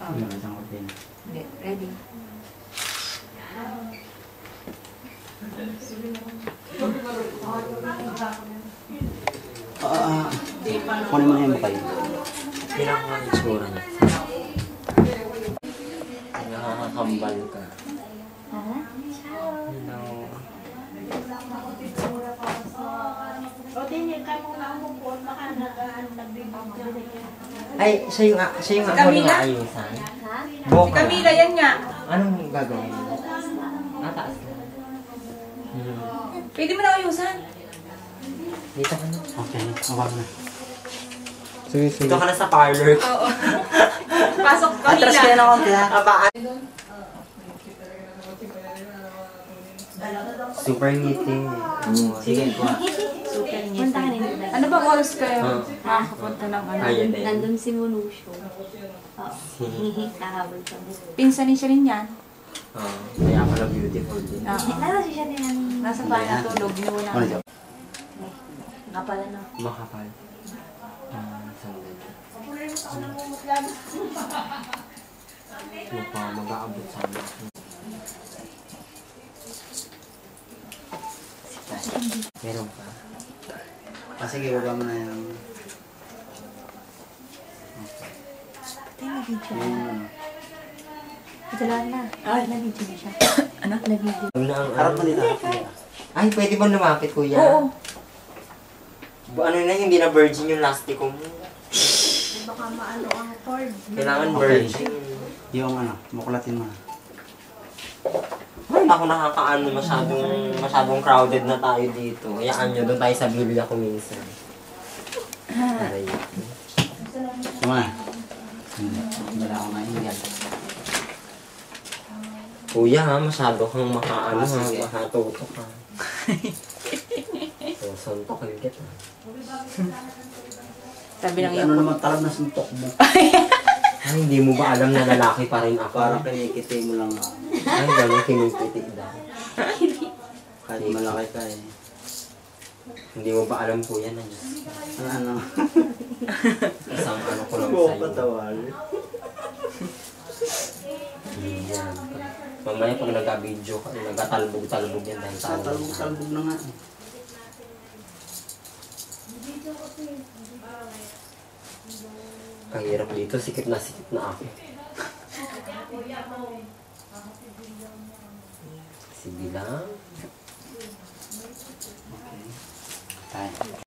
Isang hotel. Hindi, ready. Kunin mo na yung bakay. Pinaka-itsura niya. Nakakakambal ka. Oo. Hello. O, tinil ka muna ang mukon, baka nagbibigyan. Ay, siya yung ako Camila? na ayusan. Ha? Si Camila, yan nga. Anong gagawin? Taas na. Pwede mo na ayusan. Dito ka na. Okay, awag na. Sige. Dito ka na sa parlor. Oo. Pasok, Atras ka Camila. na konti ha. Super meeting. Sige, kuha. Super niya. Punta ka nila. Ano ba oras kayo makakapunta ng ano? Ayun din. Nandun si Munusyo. Oo. Kahabol kami. Pinsanin siya rin yan. Kaya pala beautiful din. Lalo siya din ang... Nasa bahay natulog, inuwi Ano na. siya? Kapala na. Makapal. Sandali. Mukha mag-aabot sa amin. Meron pa. Sige, baba mo na yung... Patay na video. Yung ano. Dalawa na. Ay, na-video na siya. Ano? Na-video. Harap mo dito, harap mo dito. Ay, pwede ba lumapit, kuya? Oo. Ano na, hindi na virgin yung lastiko mo. Baka maano ang cord. Kailangan Okay. virgin. Yung ano, muklatin mo na. Ay, naku, nakakaano, masyadong crowded na tayo dito. Hayaan nyo, doon tayo sa Biblia ko minsan. Aray. Tama na. Wala akong maingat. Kuya ha, masyado kang makaano ha, makatuto ka. So, suntokin kita. Sabi ng Ano iyo. naman talab na suntok mo? Ay, hindi mo ba alam na lalaki pa rin ako? Parang kinikiti mo lang ako. Ay, gano'n kinipiti daw. Kahit malaki ka eh. Hindi mo ba alam kuya na yun? Ano? Isang ano ko lang Oo, sa'yo. patawal. Yan. Mamaya pag nag-video ka, nagkatalbog-talbog yan dahil sa Talbog-talbog na nga eh. Ang hirap dito, sikip na ako. Sige lang. Okay. Tayo.